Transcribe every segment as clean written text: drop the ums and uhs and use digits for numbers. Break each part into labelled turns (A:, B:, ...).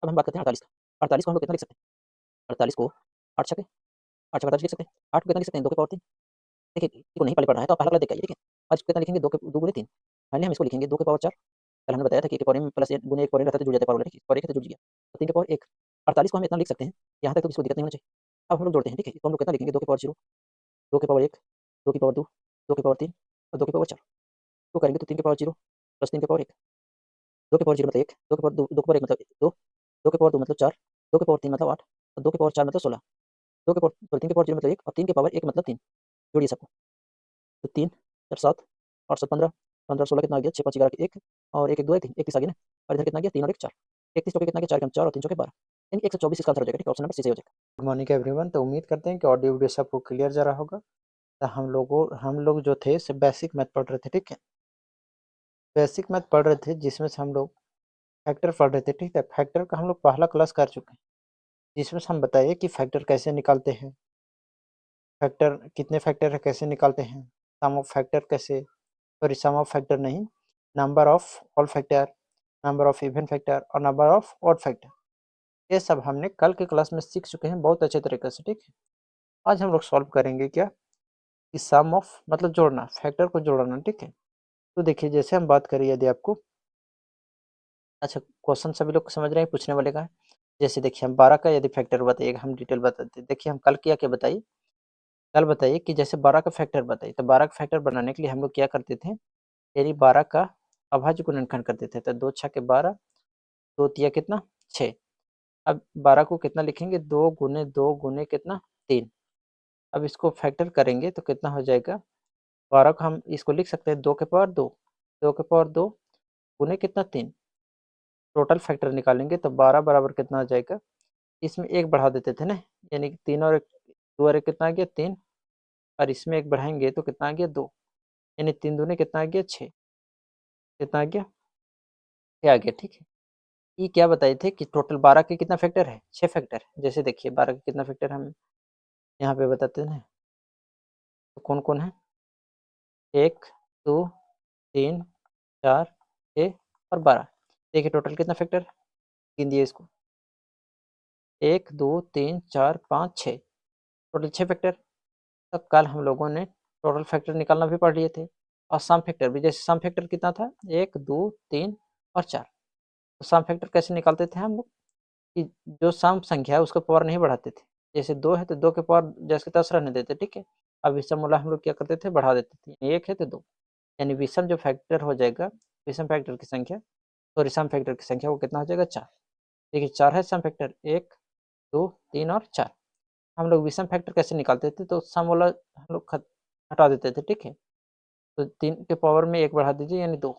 A: अब हम बात करते हैं 48 का। 48 को हम लोग कितना लिख सकते हैं? 48 को 8 छके 8 छके 48 लिख सकते हैं। 8 को कितना लिख सकते हैं? 2 की पावर 3। देखिए, किसी को नहीं पहले पढ़ना है तो आप अलग-अलग देख के आइए, ठीक है? आज कितना लिखेंगे? 2 के 2 गुणे 3। फाइनली हम इसको लिखेंगे 2 की पावर 4। कल हमने बताया था कि 1 की पावर m प्लस 1 गुणे 1 पावर n रहता है तो जुड़ जाता है पावर वाला, ठीक है? पावर 1 है तो जुड़ गया। तो 3 की पावर 1। 48 को हम इतना लिख सकते हैं, यहाँ तक तो किसी को दिक्कत नहीं होनी चाहिए। अब हम लोग जोड़ते हैं, ठीक है? तो हम लोग कितना लिखेंगे? 2 की पावर 0, 2 की पावर 1, 2 की पावर 2, 2 की पावर 3 और 2 की पावर 4। तो करेंगे तो 3 की पावर 0 प्लस 3 की पावर 1, 2 की पावर 0 मतलब 1, 2 की पावर 2 2 की पावर 1 मतलब 2, 2 की पावर 2 मतलब 4, 2 की पावर 3 मतलब 8 और 2 की पावर 4 मतलब 16। 2 की पावर सॉरी 3 की पावर 0 मतलब 1 और 3 की पावर 1 मतलब 3। जोड़िए सबको। तो 3 4 7 8 7 15, 15 16 कितना आ गया? 6 5 11 1 और 1 1 2 है 3, 31 आ गया ना? और इधर कितना आ गया? 3 और 1 4। 31 चौके कितना आ गया? 4 के हम 4 और 3 चौके 12। यानी 124 इसका आंसर हो जाएगा, ठीक है? ऑप्शन नंबर सी सही हो जाएगा।
B: Good morning everyone. तो उम्मीद करते हैं कि ऑडियो वीडियो सबको क्लियर जा रहा होगा। तो हम लोग जो थे से बेसिक मैथ पढ़ रहे थे, ठीक है? बेसिक मैथ पढ़ रहे थे जिसमें से हम लोग फैक्टर पढ़ रहे थे, ठीक है? फैक्टर का हम लोग पहला क्लास कर चुके हैं, जिसमें से हम बताइए कि फैक्टर कैसे निकालते हैं, फैक्टर कितने फैक्टर है कैसे निकालते हैं, सम ऑफ फैक्टर कैसे, सॉरी सम ऑफ फैक्टर नहीं, number of whole factor, number of even factor और नंबर ऑफ ऑड फैक्टर, ये सब हमने कल के क्लास में सीख चुके हैं बहुत अच्छे तरीके से, ठीक है? आज हम लोग सॉल्व करेंगे क्या कि सम ऑफ मतलब जोड़ना, फैक्टर को जोड़ना, ठीक है? तो देखिए जैसे हम बात करें यदि आपको, अच्छा क्वेश्चन सभी लोग समझ रहे हैं पूछने वाले का है? जैसे देखिए हम 12 का यदि फैक्टर बताइएगा, हम डिटेल बताते हैं। देखिए हम कल किया क्या बताइए, कल बताइए कि जैसे 12 का फैक्टर बताइए, तो 12 का फैक्टर बनाने के लिए हम लोग क्या करते थे, यानी 12 का अभाज्य गुणनखंड करते थे। तो 2 छक्के 12, 2 तिया कितना 6। अब 12 को कितना लिखेंगे, 2 गुने 2 गुने कितना 3। अब इसको फैक्टर करेंगे तो कितना हो जाएगा, 12 को हम इसको लिख सकते हैं 2 के पावर 2, 2 के पावर 2 गुने कितना 3। टोटल फैक्टर निकालेंगे तो 12 बराबर कितना आ जाएगा, इसमें एक बढ़ा देते थे ना, यानी कि 3 और 1 2 और 1 कितना आ गया 3, और इसमें एक बढ़ाएंगे तो कितना आ गया 2, यानी 3 दूने कितना आ गया 6, कितना आ गया 6 आ गया, ठीक है? ये क्या बताए थे कि टोटल 12 के कितना फैक्टर है, 6 फैक्टर। जैसे देखिए 12 के कितना फैक्टर हम यहाँ पे बताते हैं, तो कौन कौन है, 1 2 3 4 6 और 12। देखिए टोटल कितना फैक्टर गिन दिए इसको, 1 2 3 4 5 6, टोटल 6 फैक्टर। तब कल हम लोगों ने टोटल फैक्टर निकालना भी पढ़ लिए थे, और सम फैक्टर भी। जैसे सम फैक्टर कितना था, 1 2 3 और 4। तो सम फैक्टर कैसे निकालते थे हम लोग कि जो सम संख्या है उसका पावर नहीं बढ़ाते थे। जैसे 2 है तो 2 के पावर जैसे 10 रहने देते, ठीक है? अब विषम वाला हम लोग क्या करते थे, बढ़ा देते थे। 1 है तो 2, यानी विषम जो फैक्टर हो जाएगा, विषम फैक्टर की संख्या, सॉरी सम फैक्टर की संख्या वो कितना हो जाएगा 4। देखिए 4 है सम फैक्टर, 1 2 3 और 4। हम लोग विषम फैक्टर कैसे निकालते थे, तो सम वाला हम लोग हटा देते थे, ठीक है? तो 3 के पावर में 1 बढ़ा दीजिए यानी 2,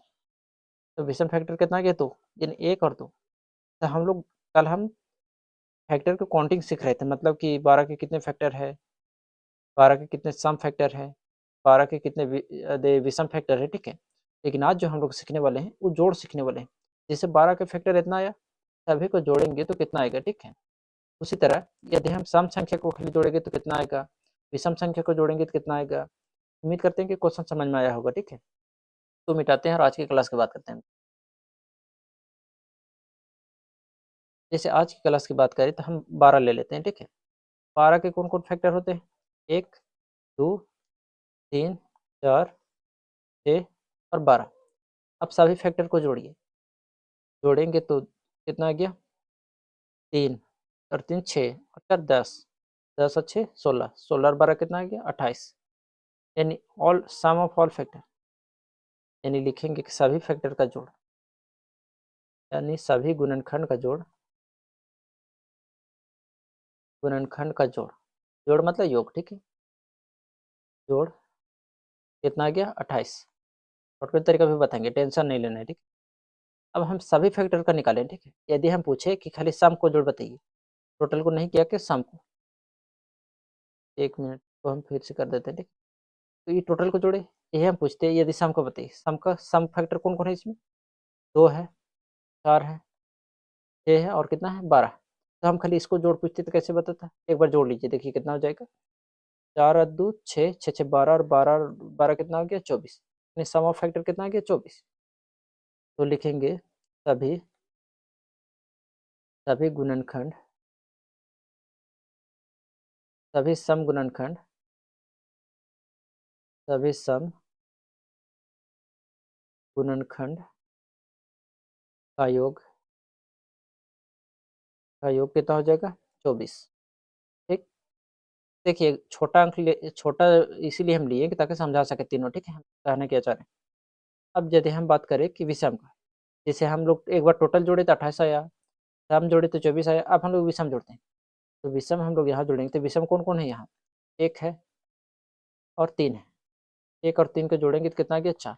B: तो विषम फैक्टर कितना आ गया 2, यानी 1 और 2। तो हम लोग कल हम फैक्टर की काउंटिंग सीख रहे थे, मतलब कि 12 के कितने फैक्टर है, 12 के कितने सम फैक्टर है, 12 के कितने विषम फैक्टर है, ठीक है? लेकिन आज जो हम लोग सीखने वाले हैं वो जोड़ सीखने वाले हैं। जैसे 12 का फैक्टर इतना आया, सभी को जोड़ेंगे तो कितना आएगा, ठीक है? उसी तरह यदि हम सम संख्या को खाली जोड़ेंगे तो कितना आएगा, विषम संख्या को जोड़ेंगे तो कितना आएगा। उम्मीद करते हैं कि क्वेश्चन समझ में आया होगा, ठीक है? तो मिटाते हैं और आज की क्लास की बात करते हैं। जैसे आज की क्लास की बात करें तो हम 12 ले लेते हैं, ठीक है? 12 के कौन-कौन फैक्टर होते हैं? 1 2 3 4 6 और 12। अब सभी फैक्टर को जोड़िए, जोड़ेंगे तो कितना आ गया 3 और 3 6 और 4 10, 10 और 6 16, 16 और 12 कितना आ गया 28। यानी all sum of all factor, यानी लिखेंगे कि सभी फैक्टर का जोड़, यानी सभी गुणनखंड का जोड़, गुणनखंड का जोड़, जोड़ मतलब योग, ठीक है? जोड़ कितना आ गया 28। शॉर्टकट तरीका भी बताएंगे, टेंशन नहीं लेना है, ठीक है? अब हम सभी फैक्टर का निकालें, ठीक है? यदि हम पूछे कि खाली सम को जोड़ बताइए, टोटल को नहीं किया कि सम को, 1 मिनट को हम फिर से कर देते हैं, ठीक? तो ये टोटल को जोड़े, यही हम पूछते हैं। यदि सम को बताइए, सम का सम फैक्टर कौन कौन है इसमें, 2 है, 4 है, 6 है और कितना है 12। तो हम खाली इसको जोड़ पूछते तो कैसे बताता, एक बार जोड़ लीजिए, देखिए कितना हो जाएगा, 4 और 2 6, 6 6 12 और 12 कितना हो गया 24, यानी सम ऑफ फैक्टर कितना आ गया 24। तो लिखेंगे सभी सभी गुणनखंड, सभी सम गुणनखंड, सभी सम गुणनखंड का योग कितना हो जाएगा 24। ठीक, देखिए छोटा अंक छोटा इसीलिए हम लिए कि ताकि समझा सके तीनों। ठीक है, हम कहने क्या चाह रहे हैं। अब यदि हम बात करें कि विषम का, जैसे हम लोग एक बार टोटल जोड़े तो 28 आया, सम जोड़े तो 24 आया। अब हम लोग विषम जोड़ते हैं, तो विषम हम लोग यहाँ जोड़ेंगे। तो विषम कौन कौन है यहाँ, 1 है और 3 है। 1 और 3 को जोड़ेंगे तो कितना आ गया 4।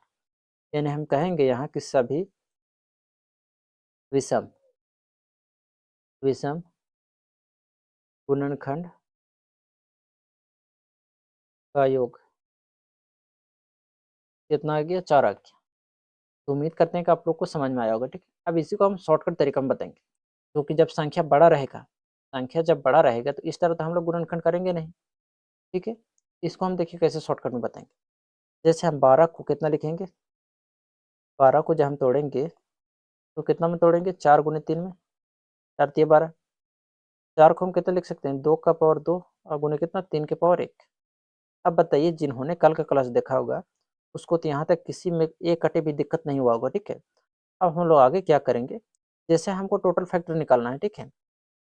B: यानी हम कहेंगे यहाँ कि सभी विषम विषम गुणनखंड का योग कितना आ गया 4 आ गया। तो उम्मीद करते हैं कि आप लोग को समझ में आया होगा। ठीक है, अब इसी को हम शॉर्टकट तरीका में बताएंगे, क्योंकि जब संख्या बड़ा रहेगा, संख्या जब बड़ा रहेगा तो इस तरह तो हम लोग गुणनखंड करेंगे नहीं। ठीक है, इसको हम देखिए कैसे शॉर्टकट में बताएंगे। जैसे हम 12 को कितना लिखेंगे, 12 को जब हम तोड़ेंगे तो कितना में तोड़ेंगे, 4 गुने 3 में, 4 तिया 12। 4 को हम कितना लिख सकते हैं, 2 का पावर 2 और गुने कितना 3 के पावर 1। अब बताइए जिन्होंने कल का क्लास देखा होगा उसको तो यहाँ तक किसी में एक कटे भी दिक्कत नहीं हुआ होगा। ठीक है, अब हम लोग आगे क्या करेंगे, जैसे हमको टोटल फैक्टर निकालना है। ठीक है,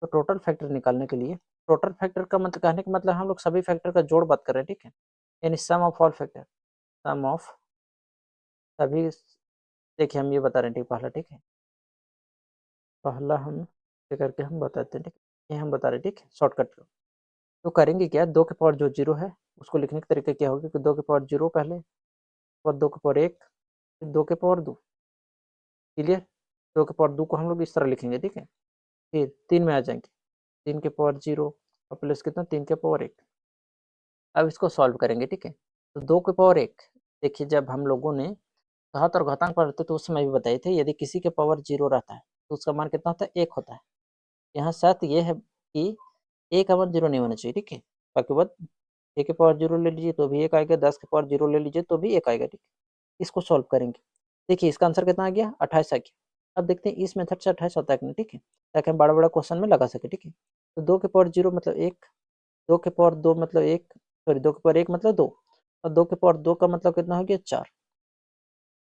B: तो टोटल फैक्टर निकालने के लिए, टोटल फैक्टर का मतलब कहने का मतलब हम लोग सभी फैक्टर का जोड़ बात कर रहे हैं। ठीक है, यानी sum of all factor, sum of सभी। देखिए हम ये बता रहे हैं, ठीक, पहला, ठीक है, पहला हम ये करके हम बताते हैं। ठीक है, ये हम बता रहे हैं। ठीक है, शॉर्टकट। तो करेंगे क्या, 2 के पावर जो 0 है उसको लिखने का तरीका क्या होगा कि 2 के पावर 0 पहले, और 2 के पावर 1, फिर 2 के पावर 2। क्लियर, 2 के पावर 2 को हम लोग इस तरह लिखेंगे। ठीक है, फिर 3 में आ जाएंगे, 3 के पावर 0 और प्लस कितना 3 के पावर 1। अब इसको सॉल्व करेंगे। ठीक है, तो 2 के पावर 1, देखिए जब हम लोगों ने घात और घातांक पढ़ते तो उस समय भी बताए थे, यदि किसी के पावर 0 रहता है तो उसका मान कितना होता है, 1 होता है। यहाँ शर्त ये है कि ए का मान 0 नहीं होना चाहिए। ठीक है, बाकी बात, ए के पावर 0 ले लीजिए तो भी 1 आएगा, 10 के पावर 0 ले लीजिए तो भी 1 आएगा। ठीक है, इसको सॉल्व करेंगे। देखिए इसका आंसर कितना आ गया, 28 आ गया। अब देखते हैं इस मेथड से 28 होता है कि नहीं। ठीक है, ताकि हम बड़ा बड़ा क्वेश्चन में लगा सके। ठीक है, तो 2 के पावर 0 मतलब 1, 2 के पावर 2 मतलब 1, सॉरी 2 के पावर 1 मतलब 2, और 2 के पावर 2 का मतलब कितना हो गया 4।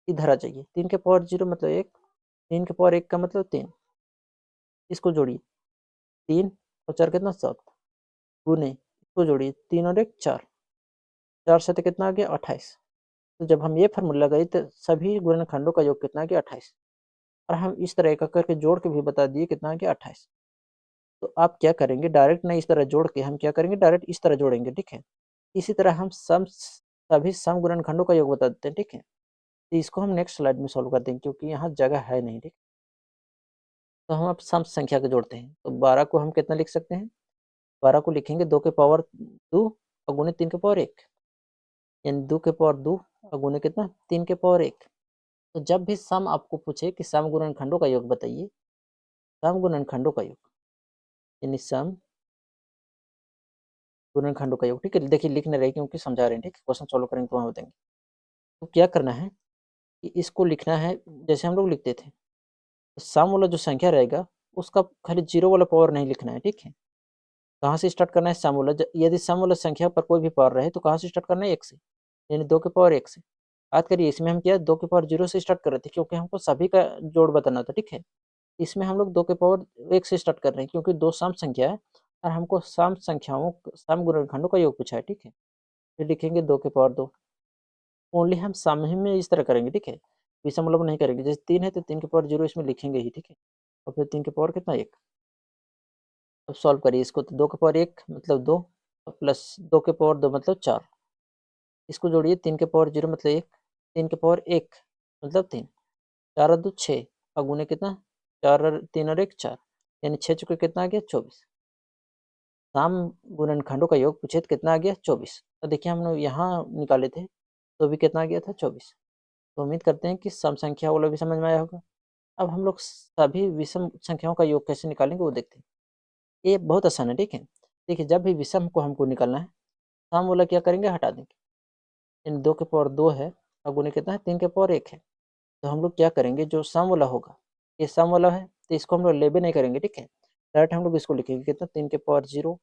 B: इधर आ जाइए, 3 के पावर 0 मतलब 1, 3 के पावर 1 का मतलब 3, इसको जोड़िए, 3 और 4 कितना 7, गुने इसको जोड़िए 3 और 1 4, 4 से कितना आ गया 28। तो जब हम ये फार्मूला लगाए तो सभी गुणनखंडों का योग कितना आ गया 28। और हम इस तरह एक करके जोड़ के भी बता दिए कितना आ गया 28। तो आप क्या करेंगे, डायरेक्ट नहीं इस तरह जोड़ के हम क्या करेंगे, डायरेक्ट इस तरह जोड़ेंगे। ठीक है, इसी तरह हम सभी सम गुणनखंडों का योग बता देते हैं। ठीक है, तो इसको हम नेक्स्ट स्लाइड में सॉल्व कर देंगे क्योंकि यहाँ जगह है नहीं। ठीक, तो हम अब सम संख्या को जोड़ते हैं। तो 12 को हम कितना लिख सकते हैं, 12 को लिखेंगे 2 के पावर 2 और गुने 3 के पावर 1, यानी 2 के पावर 2 और गुने कितना 3 के पावर 1। तो जब भी सम आपको पूछे कि सम गुणनखंडों का योग बताइए, सम गुणनखंडों का योग यानी सम गुणनखंडों का योग। ठीक है, देखिए लिख नहीं रहे क्योंकि समझा रहे हैं। ठीक है, क्वेश्चन सॉल्व करेंगे तो वहाँ बताएंगे। तो क्या करना है कि इसको लिखना है जैसे हम लोग लिखते थे, तो सम वाला जो संख्या रहेगा उसका खाली जीरो वाला पावर नहीं लिखना है। ठीक है, कहाँ से स्टार्ट करना है, सम वाला, यदि सम वाला संख्या पर कोई भी पावर रहे तो कहाँ से स्टार्ट करना है, 1 से, यानी 2 के पावर 1 से। बात करिए इसमें हम क्या 2 के पावर 0 से स्टार्ट कर रहे थे क्योंकि हमको सभी का जोड़ बताना था। ठीक है, इसमें हम लोग 2 के पावर 1 से स्टार्ट कर रहे हैं क्योंकि 2 सम संख्या है और हमको सम संख्याओं सम गुणनखंडों का योग पूछा है। ठीक है, फिर लिखेंगे 2 के पावर 2, ओनली हम सम ही में इस तरह करेंगे। ठीक है, विषम मतलब नहीं करेंगे। जैसे 3 है तो 3 के पावर 0 इसमें लिखेंगे ही। ठीक है, और फिर 3 के पावर कितना 1। अब सॉल्व करिए इसको, तो 2 के पावर 1 मतलब 2 प्लस 2 के पावर 2 मतलब 4, इसको जोड़िए 3 के पावर 0 मतलब 1, 3 के पावर 1 मतलब 3, 4 और 2 6, और गुने कितना 4 और 3 और 1 4, यानी 6 चुके कितना आ गया 24। सम गुणनखंडों का योग पूछे तो कितना आ गया 24। तो देखिए हम लोग यहाँ निकाले थे तो भी कितना आ गया था 24। तो उम्मीद करते हैं कि सम संख्या वाला भी समझ में आया होगा। अब हम लोग सभी विषम संख्याओं का योग कैसे निकालेंगे वो देखते हैं। ये बहुत आसान है। ठीक है, देखिए जब भी विषम को हमको निकालना है, सम वाला क्या करेंगे, हटा देंगे। इन 2 के पावर 2 है और गुने कितना है 3 के पावर 1 है। तो हम लोग क्या करेंगे, जो सम वाला होगा ये सम वाला है,
A: तो इसको हम लोग लेबे नहीं करेंगे, ठीक है। डायरेक्ट हम लोग इसको लिखेंगे कितना 3 के पावर 0,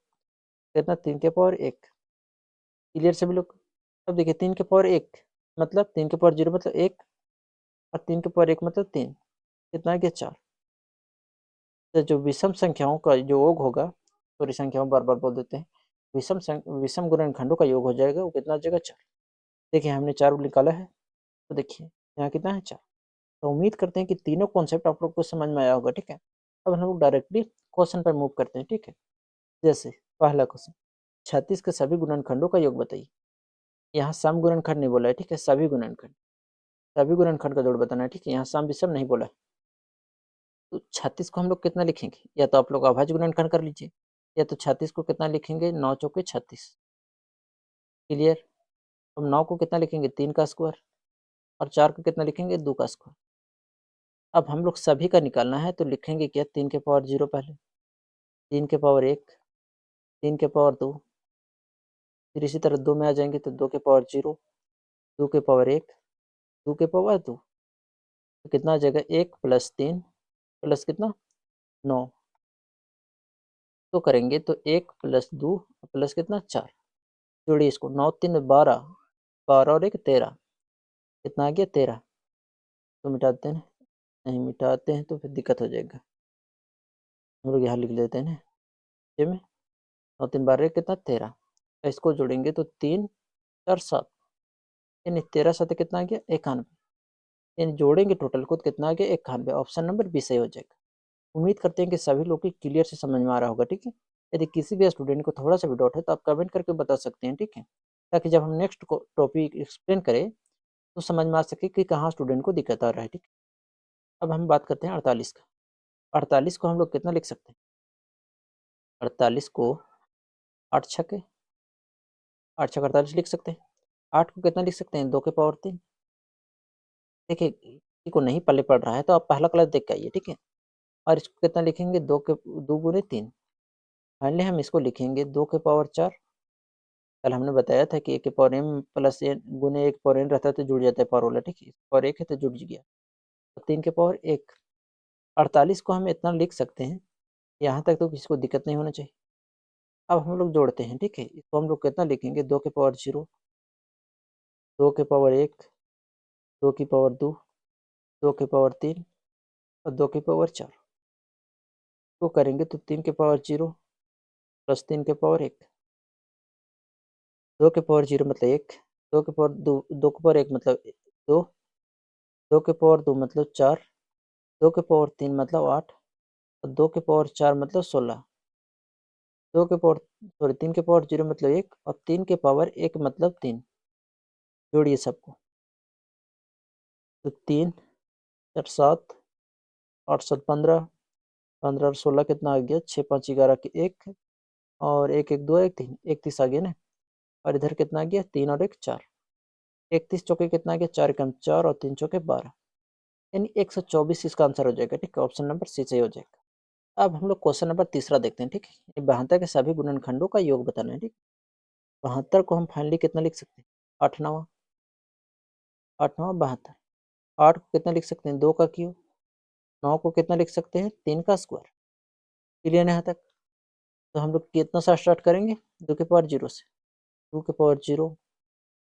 A: कितना 3 के पावर 1। क्लियर सभी लोग। अब देखिए 3 के पावर 1 मतलब 3 के पावर 0 मतलब 1, और 3 के पावर 1 मतलब 3, कितना आ गया 4। तो जो विषम संख्याओं का जो योग होगा, पूरी संख्याओं बार बार बोल देते हैं, विषम गुणनखंडों का योग हो जाएगा, वो कितना आ जाएगा 4। देखिए हमने 4 निकाला है, तो देखिए यहाँ कितना है 4। तो उम्मीद करते हैं कि तीनों कॉन्सेप्ट आप लोग को समझ में आया होगा, ठीक है। अब हम लोग डायरेक्टली क्वेश्चन पर मूव करते हैं, ठीक है। जैसे पहला क्वेश्चन, 36 के सभी गुणनखंडों का योग बताइए। यहाँ सम गुणनखंड नहीं बोला है, ठीक है, सभी गुणनखंड, सभी गुणनखंड का जोड़ बताना है, ठीक है। यहाँ सम विषम नहीं बोला है। तो 36 को हम लोग कितना लिखेंगे, या तो आप लोग अभाज्य गुणनखंड कर लीजिए, या तो 36 को कितना लिखेंगे 9 चौके 36। क्लियर। अब 9 को कितना लिखेंगे 3 का स्क्वायर, और 4 को कितना लिखेंगे 2 का स्क्वायर। अब हम लोग सभी का निकालना है, तो लिखेंगे क्या 3 के पावर 0 पहले, 3 के पावर 1, 3 के पावर 2, फिर इसी तरह 2 में आ जाएंगे तो 2 के पावर 0, 2 के पावर 1, 2 के पावर 2। तो कितना आ जाएगा 1 प्लस 3 प्लस कितना 9। तो करेंगे तो 1 प्लस 2 प्लस कितना 4। जोड़िए इसको, 9 3 12, 12 और 1 13, कितना आ गया 13। तो मिटाते हैं, नहीं मिटाते हैं तो फिर दिक्कत हो जाएगा, हम लोग यहाँ लिख लेते हैं ना, ये में 9 3 12 कितना 13। इसको जोड़ेंगे तो 3 4 7, यानी 13 7 कितना आ गया 91, यानी जोड़ेंगे टोटल को तो कितना आ गया 91। ऑप्शन नंबर बी सही हो जाएगा। उम्मीद करते हैं कि सभी लोग की क्लियर से समझ में आ रहा होगा, ठीक है। यदि किसी भी स्टूडेंट को थोड़ा सा भी डाउट है तो आप कमेंट करके बता सकते हैं, ठीक है, ताकि जब हम नेक्स्ट टॉपिक एक्सप्लेन करें तो समझ में आ सके कि कहाँ स्टूडेंट को दिक्कत आ रहा है, ठीक है। अब हम बात करते हैं 48 का। 48 को हम लोग कितना लिख सकते हैं, 48 को 8 छके 8 छक 48 लिख सकते हैं। 8 को कितना लिख सकते हैं 2 के पावर 3। देखिए किसी को नहीं पल्ले पड़ रहा है तो आप पहला क्लास देख के आइए, ठीक है। और इसको कितना लिखेंगे 2 गुने 3। फाइनली हम इसको लिखेंगे 2 के पावर 4। कल हमने बताया था कि 1 के पावर m प्लस n गुने 1 पावर n रहता है तो जुड़ जाता है पावर वाला, ठीक है। पावर 1 है तो जुड़ गया। 3 के पावर 1। 48 को हम इतना लिख सकते हैं, यहाँ तक तो किसी को दिक्कत नहीं होना चाहिए। अब हम लोग जोड़ते हैं, ठीक है। इसको हम लोग कितना लिखेंगे 2 के पावर 0, 2 के पावर 1, 2 की पावर 2, 2 के पावर 3 और 2 की पावर 4 को करेंगे तो 3 के पावर 0 प्लस 3 के पावर 1, 2 के पावर 0 मतलब 1, 2 के पावर 2, 2 के पावर 1 मतलब 2, 2 के पावर 2 मतलब 4, 2 के पावर 3 मतलब 8, और 2 के पावर 4 मतलब 16, 2 के पावर सॉरी 3 के पावर 0 मतलब 1, और 3 के पावर 1 मतलब 3। जोड़िए सबको, तो 3 4 7, 8 7 15, 15 और 16 कितना आ गया 6 5 11 के 1, और 1 1 2 1 3, 31 आ गया ना। और इधर कितना आ गया 3 और 1 4, 31 चौके कितना आ गया 4 कम 4 और 3 चौके 12, यानी 124 इसका आंसर हो जाएगा, ठीक है। ऑप्शन नंबर सी सही हो जाएगा। अब हम लोग क्वेश्चन नंबर तीसरा देखते हैं, ठीक है। 72 के सभी गुणनखंडों का योग बताना है, ठीक। 72 को हम फाइनली कितना लिख सकते हैं 8 9, 8 9 72। 8 को कितना लिख सकते हैं 2 का क्यूब, 9 को कितना लिख सकते हैं 3 का स्क्वायर। क्लियर है यहाँ तक। तो हम लोग कितना सा स्टार्ट करेंगे 2 के पावर 0 से, 2 के पावर 0,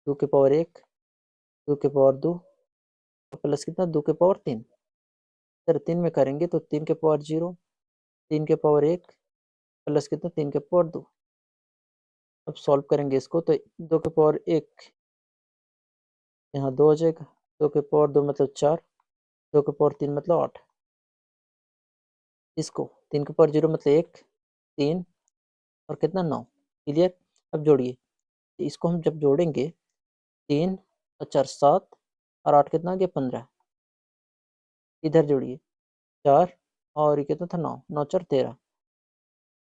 A: 2 के पावर 1, 2 के पावर 2 प्लस कितना 2 के पावर 3। सर 3 में करेंगे तो 3 के पावर 0, 3 के पावर 1 प्लस कितना 3 के पावर 2। अब सॉल्व करेंगे इसको तो 2 के पावर 1 यहाँ 2 हो जाएगा, 2 के पावर 2 मतलब 4, 2 के पावर 3 मतलब 8। इसको 3 के पावर 0 मतलब 1 3 और कितना 9। क्लियर। अब जोड़िए, इसको हम जब जोड़ेंगे 3 और 4 7 और 8 कितना आ गया 15। इधर जोड़िए 4 और ये कितना था 9, 9 4 13।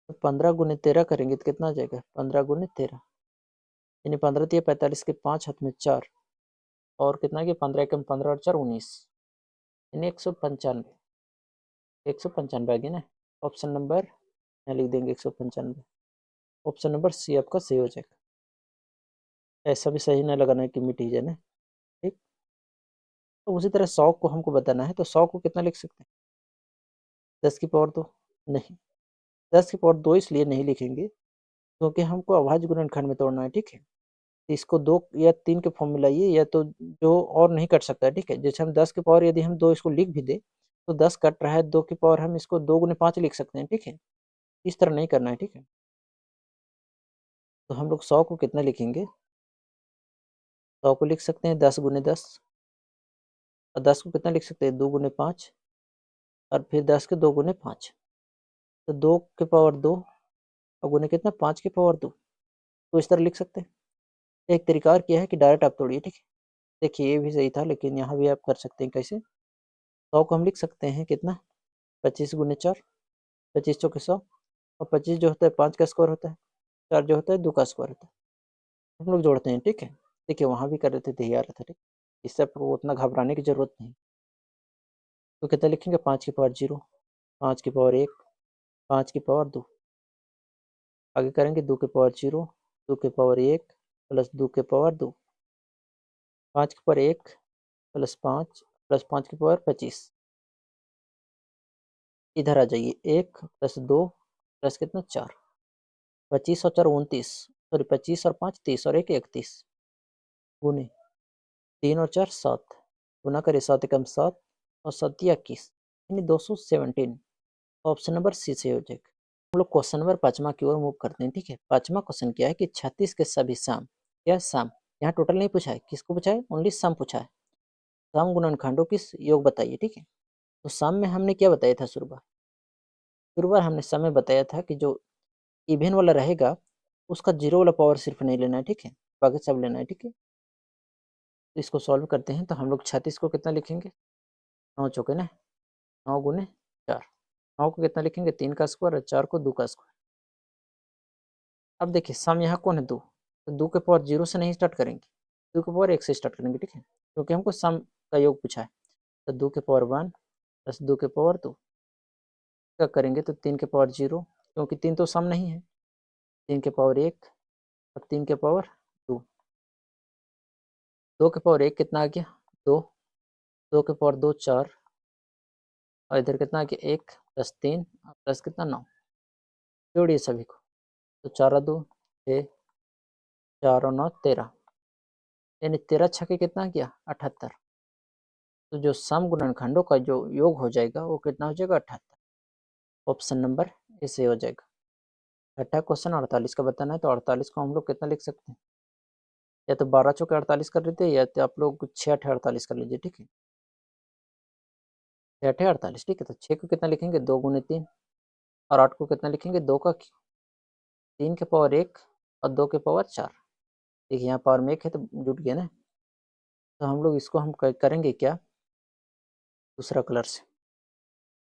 A: तो 15 गुने 13 करेंगे तो कितना आ जाएगा 15 गुने 13, यानी 15 3 45 के 5 हाथ में 4, और कितना गया 15 एकम 15 और 4 19, यानी 195। 195 आ गया ना। ऑप्शन नंबर यहाँ लिख देंगे 195। ऑप्शन नंबर सी आपका सही हो जाएगा। ऐसा भी सही ना लगाना है कि मिट ही जाए ना, ठीक। तो उसी तरह 100 को हमको बताना है, तो 100 को कितना लिख सकते हैं 10 की पावर 2 नहीं, 10 की पावर 2 इसलिए नहीं लिखेंगे क्योंकि हमको अभाज्य गुणनखंड में तोड़ना है, ठीक है। तो इसको 2 या 3 के फॉर्म में लाइए, या तो जो और नहीं कट सकता है, ठीक है। जैसे हम 10 की पावर यदि हम 2 इसको लिख भी दे तो 10 कट रहा है, 2 की पावर हम इसको 2 गुने 5 लिख सकते हैं, ठीक है। इस तरह नहीं करना है, ठीक है। तो हम लोग 100 को कितना लिखेंगे, 100 को लिख सकते हैं 10 गुने 10, और 10 को कितना लिख सकते हैं 2 गुने 5, और फिर 10 के 2 गुने 5, तो 2 के पावर 2 और गुने कितना 5 के पावर 2, तो इस तरह लिख सकते हैं। एक तरीका और किया है कि डायरेक्ट आप तोड़िए, ठीक है। देखिए ये भी सही था, लेकिन यहाँ भी आप कर सकते हैं कैसे। 100 को हम लिख सकते हैं कितना 25 गुने 4, 25 चौके 100, और 25 जो होता है 5 का स्क्वायर होता है, 4 जो होता है 2 का स्क्वायर होता है। हम लोग जोड़ते हैं, ठीक है। देखिए वहाँ भी कर रहे थे तो आ रहा था, ठीक। इससे आपको उतना घबराने की जरूरत नहीं। तो कितना लिखेंगे 5 की पावर 0, 5 की पावर 1, 5 की पावर 2, आगे करेंगे 2 की पावर 0, 2 की पावर 1 प्लस 2 की पावर 2, 5 की पावर 1 प्लस 5 प्लस 5 की पावर 25। इधर आ जाइए, 1 प्लस 2 प्लस कितना 4, 25 और 4 29, सॉरी 25 और 5 30, और 1 31, गुने 3 और 4 7, गुना करें 7 एकम 7 और 7 21, यानी 217। ऑप्शन नंबर सी से हो जाएगा। हम लोग क्वेश्चन नंबर 5वां की ओर मूव करते हैं, ठीक है। 5वां क्वेश्चन क्या है कि 36 के सभी सम, क्या सम, यहाँ टोटल नहीं पूछा है, किसको पूछा है, ओनली सम पूछा है। सम गुणनखंडों की योग बताइए, ठीक है। तो सम में हमने क्या बताया था, शुरू बार हमने सम में बताया था कि जो इवन वाला रहेगा उसका जीरो वाला पावर सिर्फ नहीं लेना है, ठीक है, बाकी सब लेना है, ठीक है। तो इसको सॉल्व करते हैं, तो हम लोग 36 को कितना लिखेंगे, 9 चौके ना, 9 गुने 4, 9 को कितना लिखेंगे 3 का स्क्वायर, और 4 को 2 का स्क्वायर। अब देखिए सम यहाँ कौन है 2, तो 2 के पावर 0 से नहीं स्टार्ट करेंगे, 2 के पावर 1 से स्टार्ट करेंगे, ठीक है, क्योंकि हमको सम का योग पूछा है। तो 2 के पावर 1 प्लस 2 के पावर 2, क्या करेंगे तो 3 के पावर 0, क्योंकि 3 तो सम नहीं है, 3 के पावर 1 और 3 के पावर 2, 2 के पावर 1 कितना आ गया 2, 2 के पावर 2 4, और इधर कितना आ गया 1 प्लस 3 प्लस कितना 9, जोड़िए सभी को, तो 4 और 2 6, 4 और 9 13, यानी 13 छक्के कितना गया 78। तो जो सम गुणनखंडों का जो योग हो जाएगा वो कितना हो जाएगा 78। ऑप्शन नंबर ए से हो जाएगा। छठा क्वेश्चन 48 का बताना है, तो 48 को हम लोग कितना लिख सकते हैं, या तो 12 चौके 48 कर लेते हैं, या तो आप लोग 6 अठे 48 कर लीजिए, ठीक है, 6 अठे 48, ठीक है। तो 6 को कितना लिखेंगे 2 गुने 3, और 8 को कितना लिखेंगे 2 का 3 के पावर 1 और 2 के पावर 4। देखिए यहाँ पावर में 1 है तो जुट गया ना, तो हम लोग इसको हम करेंगे क्या, दूसरा कलर से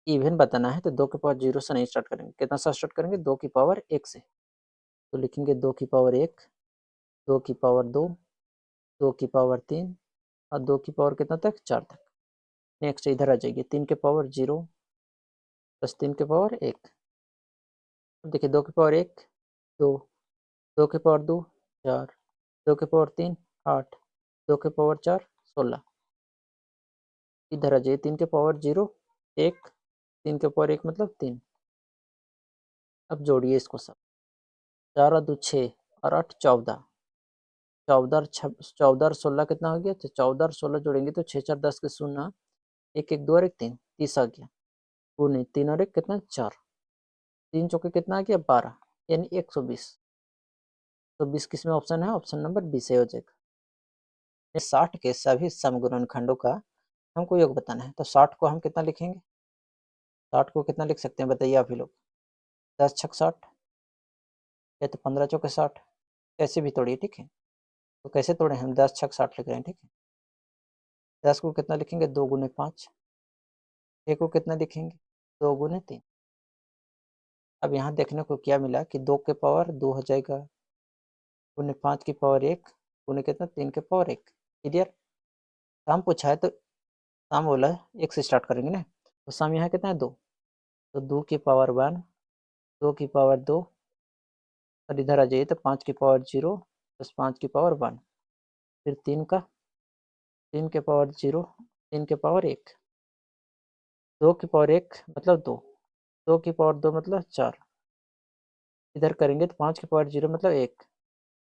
A: इवन बताना है, तो 2 के पावर 0 से नहीं स्टार्ट करेंगे, कितना सा स्टार्ट करेंगे 2 की पावर 1 से, तो लिखेंगे 2 की पावर 1, 2 की पावर 2, 2 की पावर 3, और 2 की पावर कितना तक 4 तक। नेक्स्ट इधर आ जाइए, 3 के पावर 0 प्लस 3 के पावर 1, अब देखिए 2 की पावर 1 2, 2 की पावर 2 4, 2 की पावर 3 8, 2 की पावर 4 16, इधर आ जाइए 3 के पावर 0 1, 3 के पावर 1 मतलब 3। अब जोड़िए इसको सब, 4 और 2 6 और 8 14, 14 और 14 और 16 कितना हो गया, तो 14 और 16 जोड़ेंगे तो 6 4 10 के 0, 1 1 2 और 1 3, 30 आ गया, गुने 3 और 1 कितना 4, 3 चौके कितना आ गया 12, यानी 120। तो 20 किस में ऑप्शन है, ऑप्शन नंबर बी से हो जाएगा। 60 के सभी समगुणनखंडों का हमको योग बताना है, तो 60 को हम कितना लिखेंगे, 60 को कितना लिख सकते हैं बताइए आप ही लोग, 10 छक 60, या तो 15 चौके 60, कैसे भी तोड़िए, ठीक है। तो कैसे तोड़े हम 10 छक 60 लिख रहे हैं, ठीक है। 10 को कितना लिखेंगे 2 गुने 5, 6 को कितना लिखेंगे 2 गुने 3। अब यहाँ देखने को क्या मिला कि 2 के पावर 2 हो जाएगा, गुने 5 की पावर 1, गुने कितना 3 के पावर 1, क्लियर। सम पूछा है तो सम बोला है 1 से स्टार्ट करेंगे ना, तो सम यहाँ कितना है 2, तो 2 की पावर 1, 2 की पावर 2, और इधर आ जाइए तो 5 की पावर 0 प्लस 5 की पावर 1, फिर 3 का 3 के पावर 0, 3 के पावर 1, 2 की पावर 1 मतलब 2,
B: 2 की पावर 2 मतलब 4। इधर करेंगे तो 5 की पावर 0 मतलब 1,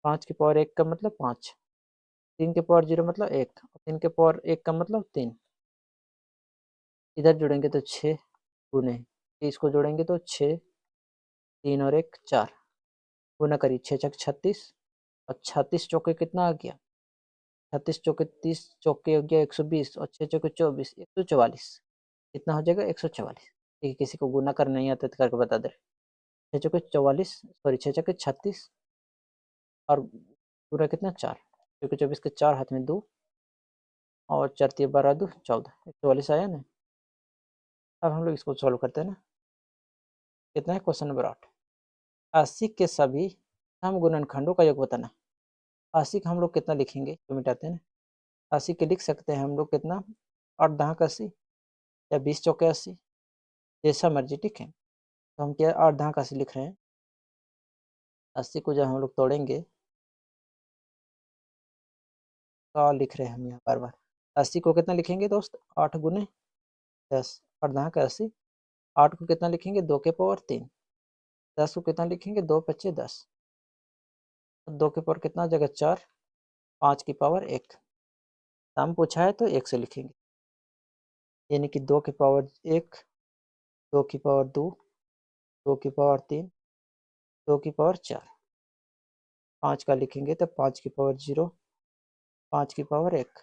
B: 5 की पावर 1 का मतलब 5, 3 की पावर 0 मतलब 1, 3 की पावर 1 का मतलब 3। इधर जोड़ेंगे तो 6 गुने, इसको जोड़ेंगे तो 6, 3 और 1 4, गुना करिए 6 छक 36, और 36 चौके कितना आ गया, 36 चौके 30, चौके हो गया 120, और 6 चौके 24, 144। कितना हो जाएगा 144। ठीक है, किसी को गुना करना नहीं आता तो करके बता दे। 6 चौके 44, सॉरी 6 चौके 36, और पूरा कितना 4, क्योंकि 24 के 4 हाथ में 2, और 4 3 12 2 14, 144 आया ना। अब हम लोग इसको सॉल्व करते हैं ना। कितना है क्वेश्चन नंबर 8, 80 के सभी सम गुणनखंडों का योग बताना। 80 का हम लोग कितना लिखेंगे तो मिटाते हैं ना। 80 के लिख सकते हैं हम लोग कितना, 8 दहाक 80, या 20 चौके 80, जैसा मर्जी। ठीक है, तो हम क्या 8 दहाक 80 लिख रहे हैं। 80 को जब हम लोग तोड़ेंगे, का लिख रहे हैं हम यहाँ बार बार। 80 को कितना लिखेंगे दोस्त, 8 गुने 10, 8 दहाक 80। 8 को कितना लिखेंगे 2 के पावर 3, 10 को कितना लिखेंगे 2 पच्चे 10, 2 के पावर कितना हो जाएगा 4, 5 की पावर 1। सम पूछा है तो 1 से लिखेंगे, यानी कि 2 की पावर 1, 2 की पावर 2, 2 की पावर 3, 2 की पावर 4। 5 का लिखेंगे तो 5 की पावर 0, 5 की पावर 1।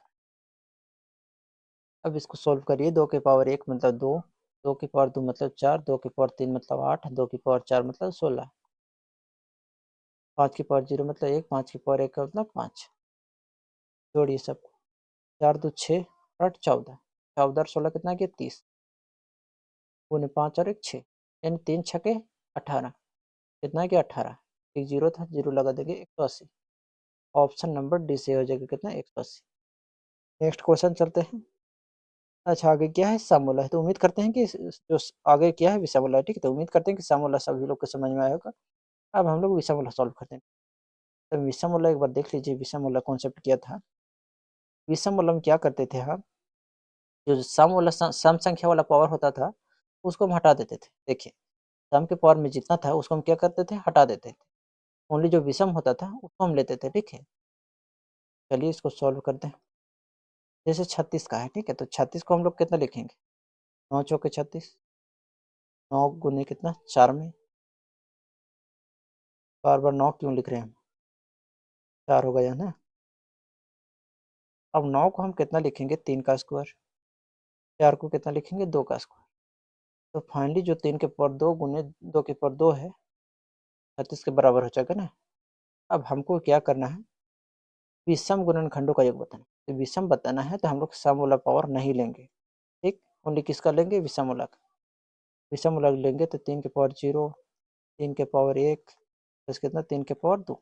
B: अब इसको सोल्व करिए, 2 की पावर 1 मतलब 2, 2 की पावर 2 मतलब 4, 2 की पावर 3 मतलब 8, 2 की पावर 4 मतलब 16, 5 की पावर 0 मतलब 1, 5 की पावर 1 का मतलब 5। जोड़िए सब, 4 2 6, 8 14, 14 और 16 कितना गया 30, गुने 5 और 1 6, यानी 3 छके 18। कितना गया 18, एक जीरो था, जीरो लगा देंगे 180। ऑप्शन नंबर डी से हो जाएगा कितना 180। नेक्स्ट क्वेश्चन चलते हैं। अच्छा, आगे क्या है सामोला है, तो उम्मीद करते हैं कि जो आगे क्या है विषामूला है। ठीक है, तो उम्मीद करते हैं कि सामोला सभी लोग को समझ में आया होगा। अब हम लोग विषामूला सॉल्व करते हैं। तो विषामूला एक बार देख लीजिए, विषामूला कॉन्सेप्ट क्या था। विषामूला में क्या करते थे हम, जो सम वाला सम संख्या वाला पावर होता था उसको हम हटा देते थे। देखिए, सम के पावर में जितना था उसको हम क्या करते थे, हटा देते थे। ओनली जो विषम होता था उसको हम लेते थे। ठीक है, चलिए इसको सॉल्व करते हैं। जैसे 36 का है, ठीक है, तो 36 को हम लोग कितना लिखेंगे, 9 चौके 36, 9 गुने कितना 4 में, बार बार 9 क्यों लिख रहे हैं हम, 4 हो गया ना। अब 9 को हम कितना लिखेंगे, 3 का स्क्वायर, 4 को कितना लिखेंगे 2 का स्क्वायर। तो फाइनली जो 3 के पावर 2 गुने 2 के पावर 2 है, 36 के बराबर हो जाएगा ना। अब हमको क्या करना है, विषम गुणनखंडों का योग बताना। तो विषम बताना है तो हम लोग सम वाला पावर नहीं लेंगे। ठीक, ओनली किसका लेंगे, विषम वाला का। विषम वाला लेंगे तो 3 के पावर 0, 3 के पावर 1, प्लस कितना 3 के पावर 2,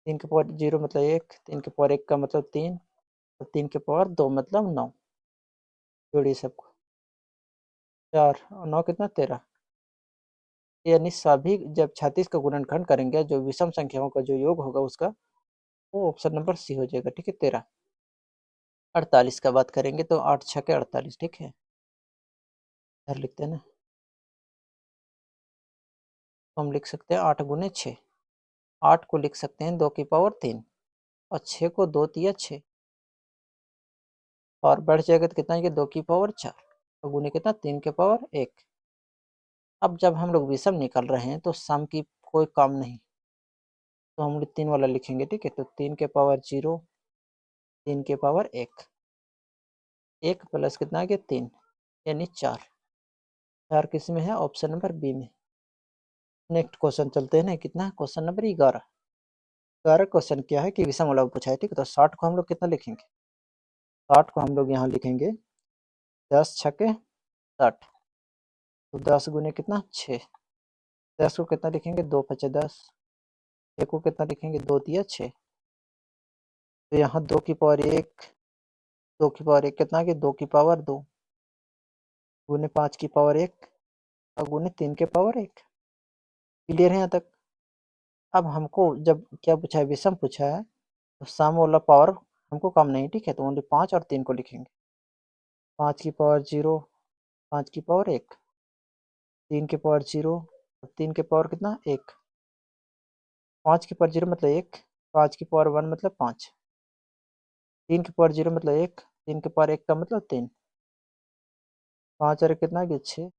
B: 3 के पावर 0 मतलब 1, 3 के पावर 1 का मतलब 3, और 3 के पावर 2 मतलब 9। जोड़िए सबको, 4 और 9 कितना 13। यानी सभी जब 36 का गुणनखंड करेंगे, जो विषम संख्याओं का जो योग होगा उसका, वो ऑप्शन नंबर सी हो जाएगा। ठीक है, 13। 48 का बात करेंगे तो 8 छके 48। ठीक है, इधर लिखते हैं ना, तो हम लिख सकते हैं 8 गुने 6। 8 को लिख सकते हैं 2 की पावर 3, और 6 को 2 तिया 6, और बढ़ जाएगा तो कितना है 2 की पावर 4, और गुने कितना 3 के पावर 1। अब जब हम लोग विषम निकाल रहे हैं तो सम की कोई काम नहीं, तो हम लोग 3 वाला लिखेंगे। ठीक है, तो 3 के पावर 0, 3 के पावर 1, 1 प्लस कितना आ गया 3, यानी 4। 4 किस में है, ऑप्शन नंबर बी में। नेक्स्ट क्वेश्चन चलते हैं ना, कितना है क्वेश्चन नंबर 11। 11 क्वेश्चन क्या है कि विषम वाला पूछा है। ठीक है, तो 60 को हम लोग कितना लिखेंगे, 60 को हम लोग यहाँ लिखेंगे 10 छके 60, तो 10 गुने कितना 6, 10 को कितना लिखेंगे 2 पचे 10, 6 को कितना लिखेंगे 2 तिया 6, तो यहाँ 2 की पावर 1, 2 की पावर 1 कितना कि 2 की पावर 2, गुने 5 की पावर 1, और गुने 3 के पावर 1। क्लियर है यहाँ तक। अब हमको जब क्या पूछा है, विषम पूछा है, तो सम वाला पावर हमको कम नहीं। ठीक है, तो ओनली 5 और 3 को लिखेंगे, 5 की पावर 0, 5 की पावर 1, 3 की पावर 0 और 3 की पावर कितना 1, 5 की पावर 0 मतलब 1, 5 की पावर 1 मतलब 5, 3 की पावर 0 मतलब 1, 3 की पावर 1 का मतलब 3, 5 और 1 कितना गया 6,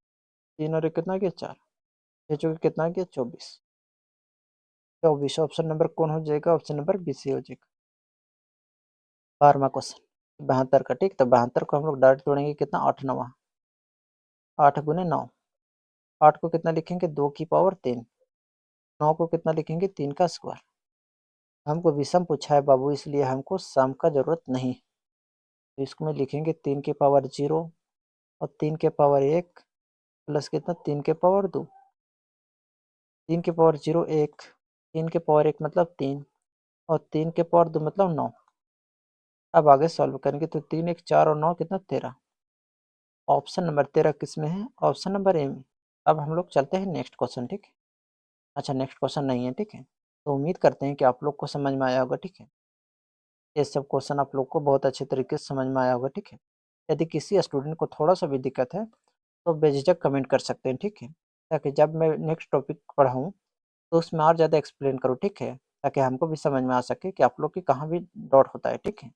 B: 3 और 1 कितना गया 4, 6 चौके कितना गया 24, 24 ऑप्शन नंबर कौन हो जाएगा? ऑप्शन नंबर बी सी हो जाएगा। 12वां क्वेश्चन 72 का, ठीक। तो 72 को हम लोग डायरेक्ट जोड़ेंगे कितना 8 9, 8 गुने 9, 8 को कितना लिखेंगे 2 की पावर 3, 9 को कितना लिखेंगे 3 का स्क्वायर। हमको विषम पूछा है बाबू, इसलिए हमको सम का जरूरत नहीं। तो इसको में लिखेंगे 3 की पावर 0 और 3 के पावर 1 प्लस कितना 3 के पावर 2, 3 के पावर 0 1, 3 के पावर 1 मतलब 3 और 3 के पावर 2 मतलब 9। अब आगे सॉल्व करेंगे तो 3 1 4 और 9 कितना 13। ऑप्शन नंबर 13 किस में है? ऑप्शन नंबर ए में। अब हम लोग चलते हैं नेक्स्ट क्वेश्चन, ठीक है। अच्छा नेक्स्ट क्वेश्चन नहीं है, ठीक है। तो उम्मीद करते हैं कि आप लोग को समझ में आया होगा, ठीक है। ये सब क्वेश्चन आप लोग को बहुत अच्छे तरीके से समझ में आया होगा, ठीक है। यदि किसी स्टूडेंट को थोड़ा सा भी दिक्कत है तो बेझिझक कमेंट कर सकते हैं, ठीक है, ताकि जब मैं नेक्स्ट टॉपिक पढ़ाऊँ तो उसमें और ज़्यादा एक्सप्लेन करूँ, ठीक है, ताकि हमको भी समझ में आ सके कि आप लोग की कहाँ भी डाउट होता है, ठीक है।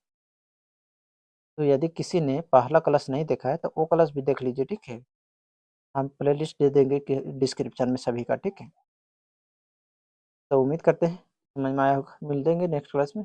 B: तो यदि किसी ने पहला क्लास नहीं देखा है तो वो क्लास भी देख लीजिए, ठीक है। हम प्लेलिस्ट दे देंगे कि डिस्क्रिप्शन में सभी का, ठीक है। तो उम्मीद करते हैं समझ में आया होगा। मिल देंगे नेक्स्ट क्लास में।